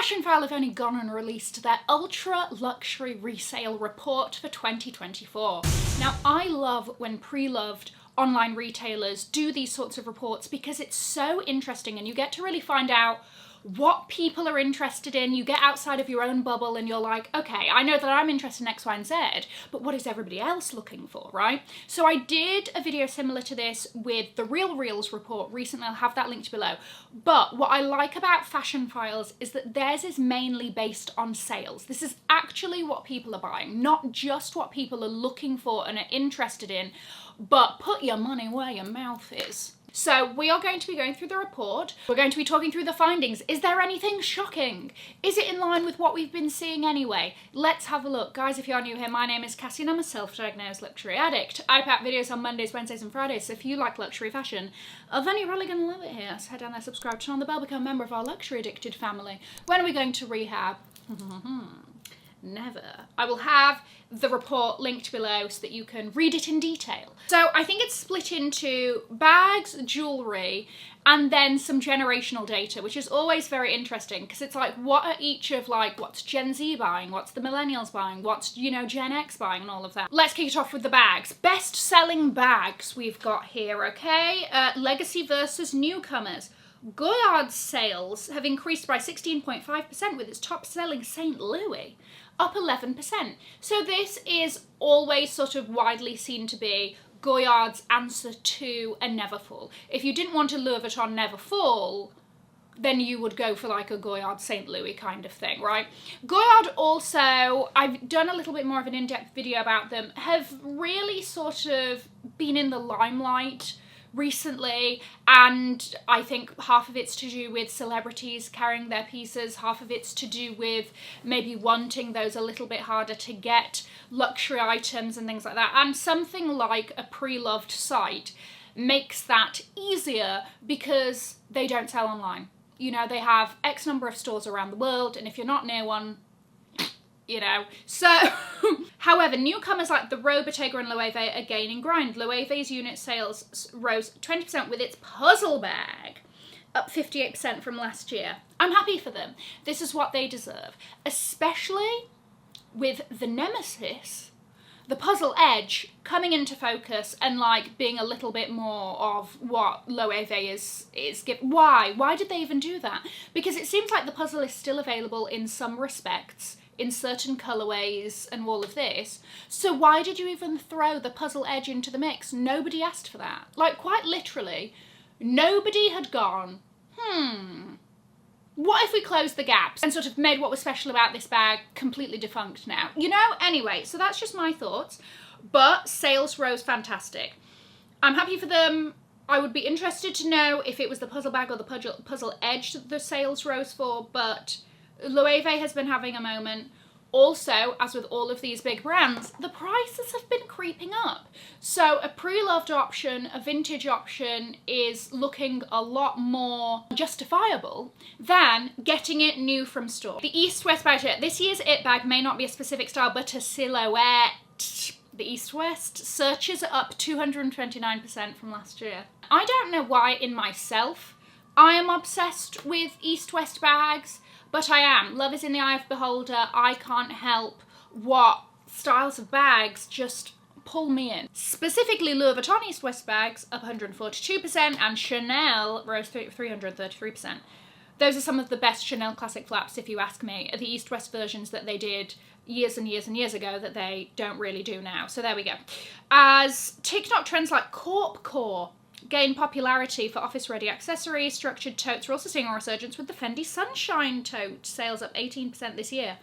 Fashionphile have only gone and released their ultra luxury resale report for 2024. Now, I love when pre-loved online retailers do these sorts of reports because it's so interesting and you get to really find out what people are interested in. You get outside of your own bubble and you're like, okay, I know that I'm interested in X, Y, and Z, but what is everybody else looking for, right? So I did a video similar to this with the Real Reels report recently. I'll have that linked below. But what I like about Fashionphiles is that theirs is mainly based on sales. This is actually what people are buying, not just what people are looking for and are interested in, but put your money where your mouth is. So we are going to be going through the report. We're going to be talking through the findings. Is there anything shocking? Is it in line with what we've been seeing anyway? Let's have a look. Guys, if you're new here, my name is Cassie and I'm a self-diagnosed luxury addict. I put out videos on Mondays, Wednesdays and Fridays, so if you like luxury fashion, then you're probably going to love it here. So head down there, subscribe, turn on the bell, become a member of our luxury addicted family. When are we going to rehab? Never. I will have the report linked below so that you can read it in detail. So I think it's split into bags, jewellery, and then some generational data, which is always very interesting because it's like, what are each of like, what's Gen Z buying? What's the millennials buying? What's, you know, Gen X buying and all of that. Let's kick it off with the bags. Best selling bags we've got here, okay? Legacy versus newcomers. Goyard's sales have increased by 16.5% with its top selling St. Louis up 11%. So this is always sort of widely seen to be Goyard's answer to a Neverfull. If you didn't want a Louis Vuitton Neverfull, then you would go for like a Goyard St. Louis kind of thing, right? Goyard also, I've done a little bit more of an in-depth video about them, have really sort of been in the limelight recently, and I think half of it's to do with celebrities carrying their pieces, half of it's to do with maybe wanting those a little bit harder to get luxury items and things like that, and something like a pre-loved site makes that easier because they don't sell online. You know, they have X number of stores around the world, and if you're not near one, you know. So, however, newcomers like the Bottega and Loewe are gaining ground. Loewe's unit sales rose 20% with its puzzle bag, up 58% from last year. I'm happy for them. This is what they deserve, especially with the nemesis, the puzzle edge, coming into focus and like being a little bit more of what Loewe is giving. Why did they even do that? Because it seems like the puzzle is still available in some respects, in certain colourways and all of this. So why did you even throw the puzzle edge into the mix? Nobody asked for that. Like, quite literally, nobody had gone, what if we closed the gaps and sort of made what was special about this bag completely defunct now? You know? Anyway, so that's just my thoughts. But sales rose fantastic. I'm happy for them. I would be interested to know if it was the puzzle bag or the puzzle edge that the sales rose for, but Loewe has been having a moment. Also, as with all of these big brands, the prices have been creeping up. So a pre-loved option, a vintage option is looking a lot more justifiable than getting it new from store. The East-West bag, this year's It bag may not be a specific style, but a silhouette. The East-West searches are up 229% from last year. I don't know why in myself I am obsessed with East-West bags, but I am. Love is in the eye of the beholder. I can't help what styles of bags just pull me in. Specifically, Louis Vuitton East-West bags up 142% and Chanel rose 333%. Those are some of the best Chanel classic flaps, if you ask me, are the East-West versions that they did years and years and years ago that they don't really do now. So there we go. As TikTok trends like Corp Core gain popularity for office-ready accessories, structured totes are also seeing a resurgence with the Fendi Sunshine tote, sales up 18% this year.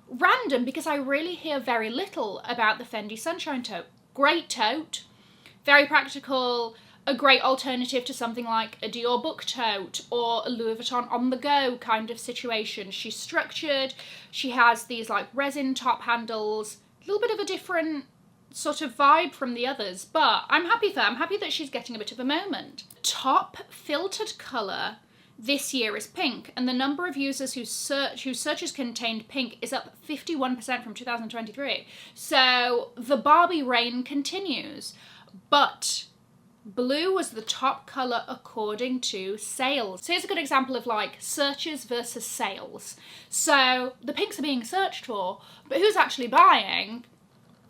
Random, because I really hear very little about the Fendi Sunshine tote. Great tote, very practical, a great alternative to something like a Dior book tote or a Louis Vuitton on-the-go kind of situation. She's structured, she has these like resin top handles, a little bit of a different sort of vibe from the others, but I'm happy for her. I'm happy that she's getting a bit of a moment. Top filtered colour this year is pink, and the number of users whose searches contained pink is up 51% from 2023. So the Barbie reign continues, but Blue was the top colour according to sales. So here's a good example of like searches versus sales. So the pinks are being searched for, but who's actually buying?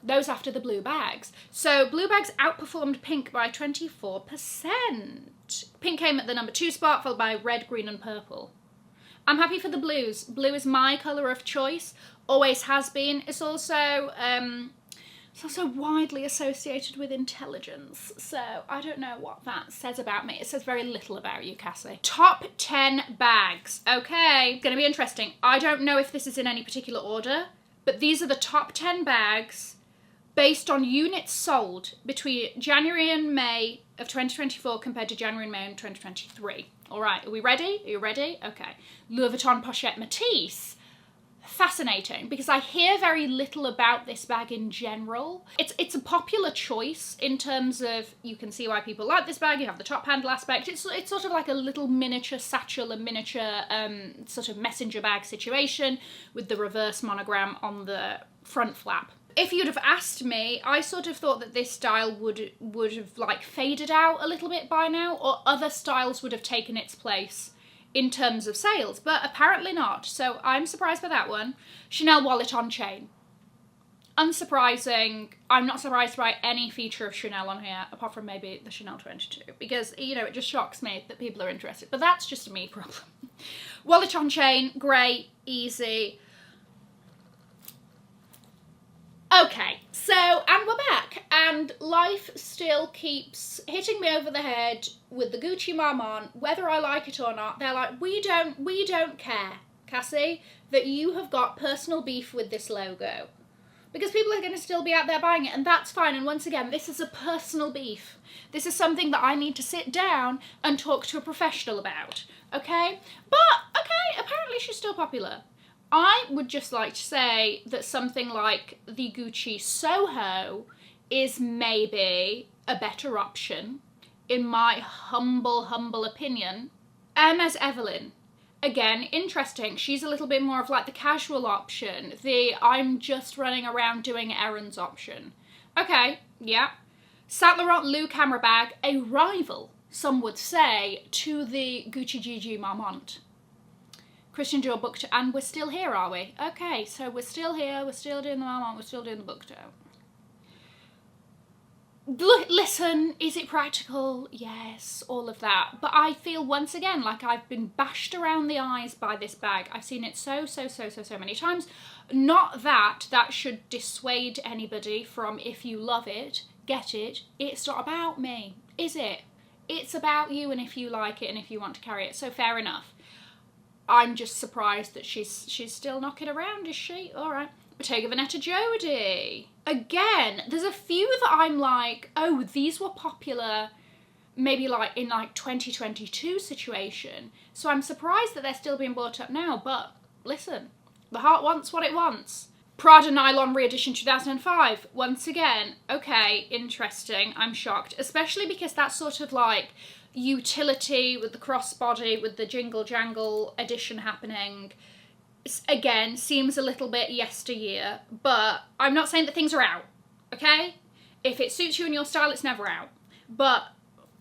Those after the blue bags. So blue bags outperformed pink by 24%. Pink came at the number 2 spot, followed by red, green and purple. I'm happy for the blues. Blue is my colour of choice, always has been. It's also widely associated with intelligence, so I don't know what that says about me. It says very little about you, Cassie. Top 10 bags. Okay, gonna be interesting. I don't know if this is in any particular order, but these are the top 10 bags based on units sold between January and May of 2024 compared to January and May in 2023. All right, are we ready? Are you ready? Okay. Louis Vuitton Pochette Matisse. Fascinating, because I hear very little about this bag in general. It's a popular choice in terms of, you can see why people like this bag. You have the top handle aspect. It's sort of like a little miniature satchel, a miniature sort of messenger bag situation with the reverse monogram on the front flap. If you'd have asked me, I sort of thought that this style would have like faded out a little bit by now, or other styles would have taken its place in terms of sales, but apparently not. So I'm surprised by that one. Chanel wallet on chain. Unsurprising. I'm not surprised by any feature of Chanel on here, apart from maybe the Chanel 22, because, you know, it just shocks me that people are interested, but that's just a me problem. Wallet on chain, great, easy. Okay, so, and we're back, and life still keeps hitting me over the head with the Gucci Marmont, whether I like it or not. They're like, we don't care, Cassie, that you have got personal beef with this logo. Because people are going to still be out there buying it, and that's fine. And once again, this is a personal beef. This is something that I need to sit down and talk to a professional about, okay? But, okay, apparently she's still popular. I would just like to say that something like the Gucci Soho is maybe a better option, in my humble opinion. Hermes Evelyn. Again, interesting. She's a little bit more of like the casual option, the I'm just running around doing errands option. Okay, yeah. Saint Laurent Loewe camera bag, a rival, some would say, to the Gucci GG Marmont. Christian Dior book tour, and we're still here, are we? Okay, so we're still here, we're still doing the Marmont, we're still doing the book tour. Listen, is it practical? Yes, all of that. But I feel once again like I've been bashed around the eyes by this bag. I've seen it so many times. Not that that should dissuade anybody from, if you love it, get it. It's not about me, is it? It's about you and if you like it and if you want to carry it. So fair enough. I'm just surprised that she's still knocking around, is she? All right. Bottega Veneta Jodie. Again, there's a few that I'm like, oh, these were popular maybe like in like 2022 situation. So I'm surprised that they're still being bought up now. But listen, the heart wants what it wants. Prada Nylon Reedition 2005. Once again, okay, interesting. I'm shocked, especially because that's sort of like utility with the crossbody, with the jingle jangle edition happening. Again, seems a little bit yesteryear, but I'm not saying that things are out, okay? If it suits you and your style, it's never out. But,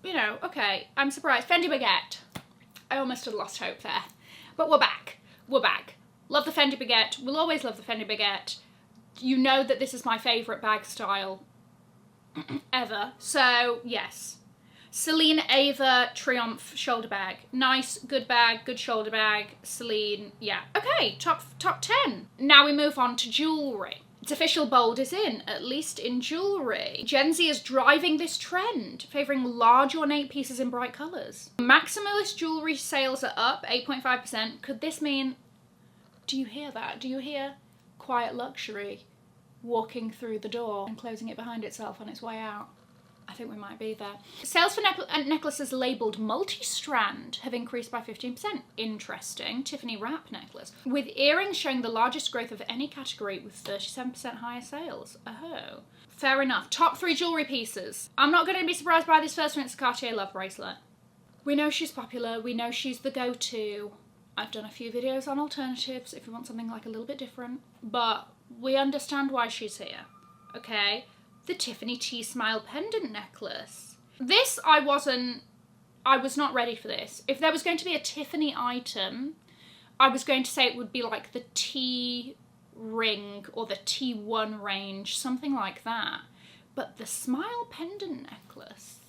you know, okay, I'm surprised. Fendi Baguette. I almost had lost hope there. But we're back. We're back. Love the Fendi Baguette. We'll always love the Fendi Baguette. You know that this is my favourite bag style ever. So, yes. Celine Ava Triumph shoulder bag. Nice, good bag, good shoulder bag. Celine, yeah. Okay, top 10. Now we move on to jewellery. It's official, bold is in, at least in jewellery. Gen Z is driving this trend, favouring large ornate pieces in bright colours. Maximalist jewellery sales are up 8.5%. Could this mean, do you hear that? Do you hear quiet luxury walking through the door and closing it behind itself on its way out? I think we might be there. Sales for necklaces labelled multi-strand have increased by 15%. Interesting. Tiffany wrap necklace. With earrings showing the largest growth of any category with 37% higher sales. Oh. Fair enough. Top 3 jewellery pieces. I'm not going to be surprised by this first one. It's a Cartier Love bracelet. We know she's popular. We know she's the go-to. I've done a few videos on alternatives if you want something like a little bit different. But we understand why she's here. Okay? The Tiffany T-Smile pendant necklace. This, I was not ready for this. If there was going to be a Tiffany item, I was going to say it would be like the T ring or the T1 range, something like that. But the smile pendant necklace.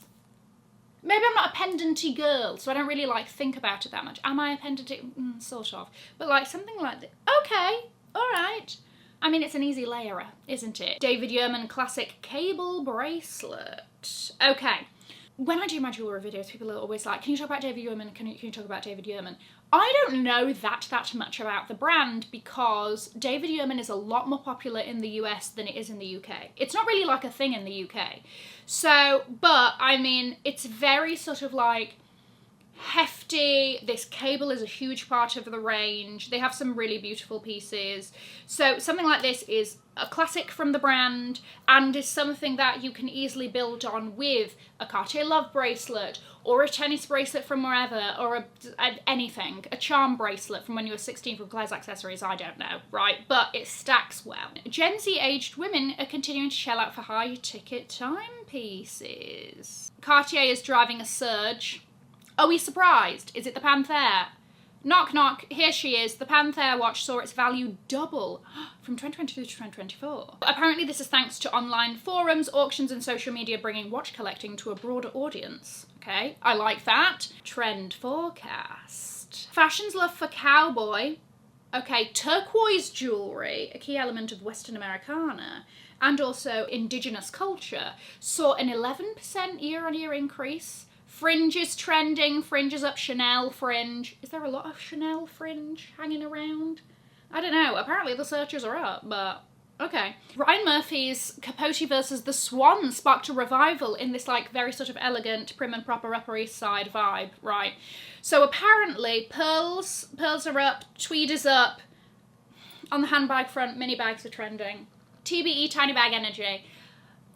Maybe I'm not a pendanty girl, so I don't really like think about it that much. Am I a pendanty? Sort of. But like something like this. Okay, all right. I mean, it's an easy layerer, isn't it? David Yurman classic cable bracelet. Okay. When I do my jewellery videos, people are always like, can you talk about David Yurman? Can you talk about David Yurman? I don't know that much about the brand because David Yurman is a lot more popular in the US than it is in the UK. It's not really like a thing in the UK. So, but I mean, it's very sort of like hefty. This cable is a huge part of the range. They have some really beautiful pieces. So something like this is a classic from the brand and is something that you can easily build on with a Cartier Love bracelet or a tennis bracelet from wherever, or anything, a charm bracelet from when you were 16 from Claire's Accessories, I don't know, right? But it stacks well. Gen Z aged women are continuing to shell out for high ticket timepieces. Cartier is driving a surge. Are we surprised? Is it the Panthère? Knock knock, here she is. The Panthère watch saw its value double from 2022 to 2024. Apparently this is thanks to online forums, auctions and social media bringing watch collecting to a broader audience. Okay, I like that. Trend forecast. Fashion's love for cowboy. Okay, turquoise jewellery, a key element of Western Americana, and also indigenous culture, saw an 11% year-on-year increase. Fringe is trending, fringe is up, Chanel fringe. Is there a lot of Chanel fringe hanging around? I don't know, apparently the searches are up, but okay. Ryan Murphy's Capote versus the Swan sparked a revival in this like very sort of elegant, prim and proper Upper East Side vibe, right? So apparently pearls are up, tweed is up. On the handbag front, mini bags are trending. TBE, tiny bag energy.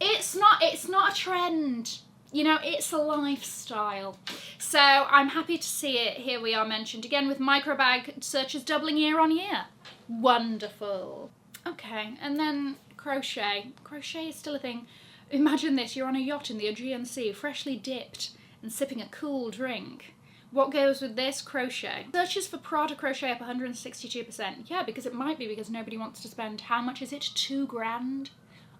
It's not a trend. You know, it's a lifestyle. So I'm happy to see it. Here we are mentioned again with microbag searches doubling year on year. Wonderful. Okay, and then crochet. Crochet is still a thing. Imagine this, you're on a yacht in the Aegean Sea, freshly dipped and sipping a cool drink. What goes with this? Crochet. Searches for Prada crochet up 162%. Yeah, because it might be because nobody wants to spend, how much is it? $2 grand?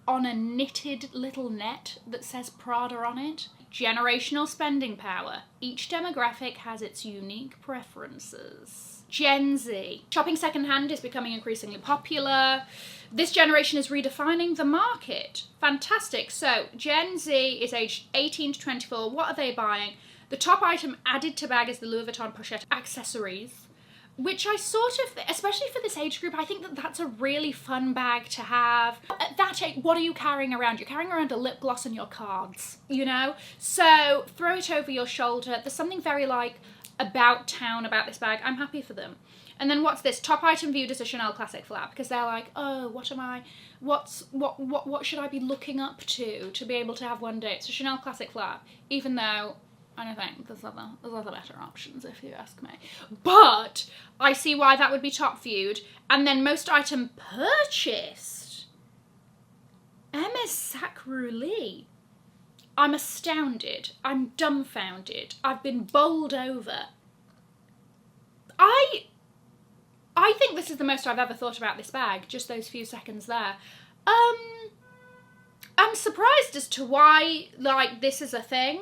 On a knitted little net that says Prada on it. Generational spending power. Each demographic has its unique preferences. Gen Z. Shopping secondhand is becoming increasingly popular. This generation is redefining the market. Fantastic. So Gen Z is aged 18 to 24. What are they buying? The top item added to bag is the Louis Vuitton pochette accessories, which I sort of, especially for this age group, I think that that's a really fun bag to have. At that age, what are you carrying around? You're carrying around a lip gloss and your cards, you know? So throw it over your shoulder. There's something very like about town about this bag. I'm happy for them. And then what's this? Top item viewed as a Chanel classic flap, because they're like, oh, what should I be looking up to be able to have one day? It's a Chanel classic flap, even though I don't think there's other better options, if you ask me. But I see why that would be top viewed. And then most item purchased. Hermes Sacre. I'm astounded. I'm dumbfounded. I've been bowled over. I think this is the most I've ever thought about this bag, just those few seconds there. I'm surprised as to why, like, this is a thing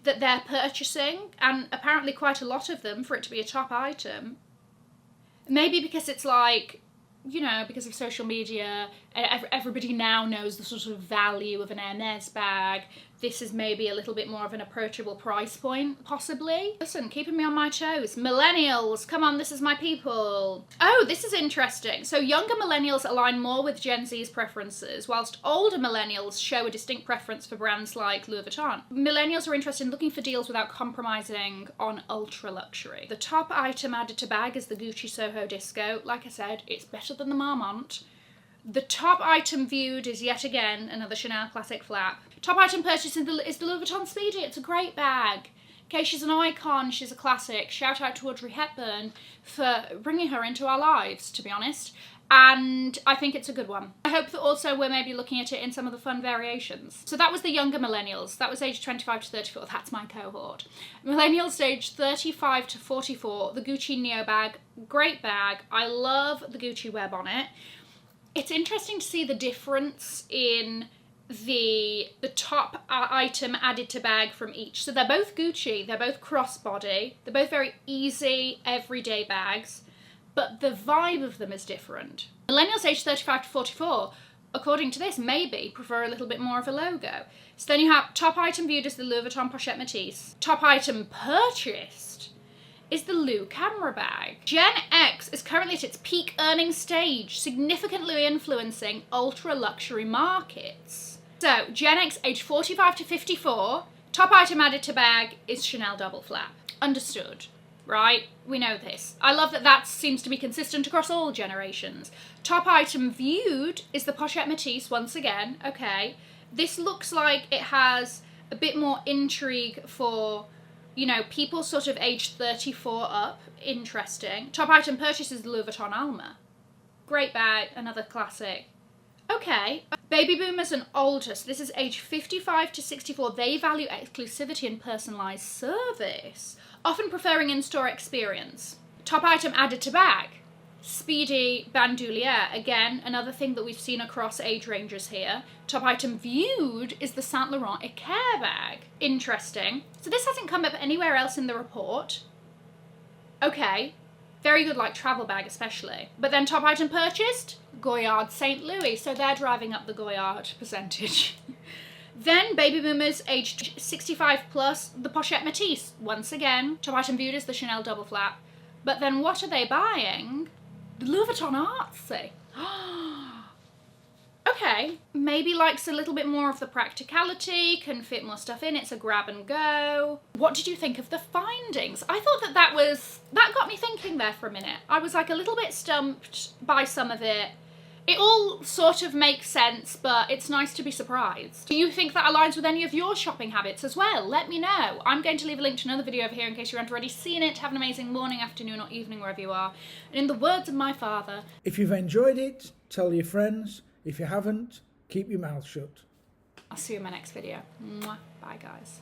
that they're purchasing, and apparently quite a lot of them for it to be a top item. Maybe because it's like, you know, because of social media, everybody now knows the sort of value of an Hermes bag. This is maybe a little bit more of an approachable price point, possibly. Listen, keeping me on my toes. Millennials, come on, this is my people. Oh, this is interesting. So younger millennials align more with Gen Z's preferences, whilst older millennials show a distinct preference for brands like Louis Vuitton. Millennials are interested in looking for deals without compromising on ultra luxury. The top item added to bag is the Gucci Soho Disco. Like I said, it's better than the Marmont. The top item viewed is yet again another Chanel classic flap. Top item purchase is the Louis Vuitton Speedy. It's a great bag. Okay, she's an icon, she's a classic. Shout out to Audrey Hepburn for bringing her into our lives, to be honest. And I think it's a good one. I hope that also we're maybe looking at it in some of the fun variations. So that was the younger millennials. That was age 25 to 34. That's my cohort. Millennials age 35 to 44. The Gucci Neo bag. Great bag. I love the Gucci web on it. It's interesting to see the difference in the top item added to bag from each. So they're both Gucci. They're both crossbody. They're both very easy, everyday bags. But the vibe of them is different. Millennials aged 35 to 44, according to this, maybe prefer a little bit more of a logo. So then you have top item viewed as the Louis Vuitton Pochette Métis. Top item purchased is the Loewe camera bag. Gen X is currently at its peak earning stage, significantly influencing ultra luxury markets. So Gen X aged 45 to 54, top item added to bag is Chanel double flap. Understood. Right? We know this. I love that that seems to be consistent across all generations. Top item viewed is the Pochette Métis once again. Okay. This looks like it has a bit more intrigue for, you know, people sort of aged 34 up. Interesting. Top item purchase is the Louis Vuitton Alma. Great bag. Another classic. Okay. Baby boomers and older, so this is age 55 to 64. They value exclusivity and personalised service, often preferring in-store experience. Top item added to bag. Speedy bandouliere. Again, another thing that we've seen across age ranges here. Top item viewed is the Saint Laurent Eclair bag. Interesting. So this hasn't come up anywhere else in the report. Okay. Very good, like, travel bag especially. But then top item purchased? Goyard St. Louis. So they're driving up the Goyard percentage. Then baby boomers aged 65 plus, the Pochette Métis. Once again, top item viewed as the Chanel double flap. But then what are they buying? The Louis Vuitton Artsy. Okay, maybe likes a little bit more of the practicality, can fit more stuff in, it's a grab and go. What did you think of the findings? I thought that got me thinking there for a minute. I was like a little bit stumped by some of it. It all sort of makes sense, but it's nice to be surprised. Do you think that aligns with any of your shopping habits as well? Let me know. I'm going to leave a link to another video over here in case you haven't already seen it. Have an amazing morning, afternoon or evening wherever you are. And in the words of my father, if you've enjoyed it, tell your friends. If you haven't, keep your mouth shut. I'll see you in my next video. Mwah. Bye guys.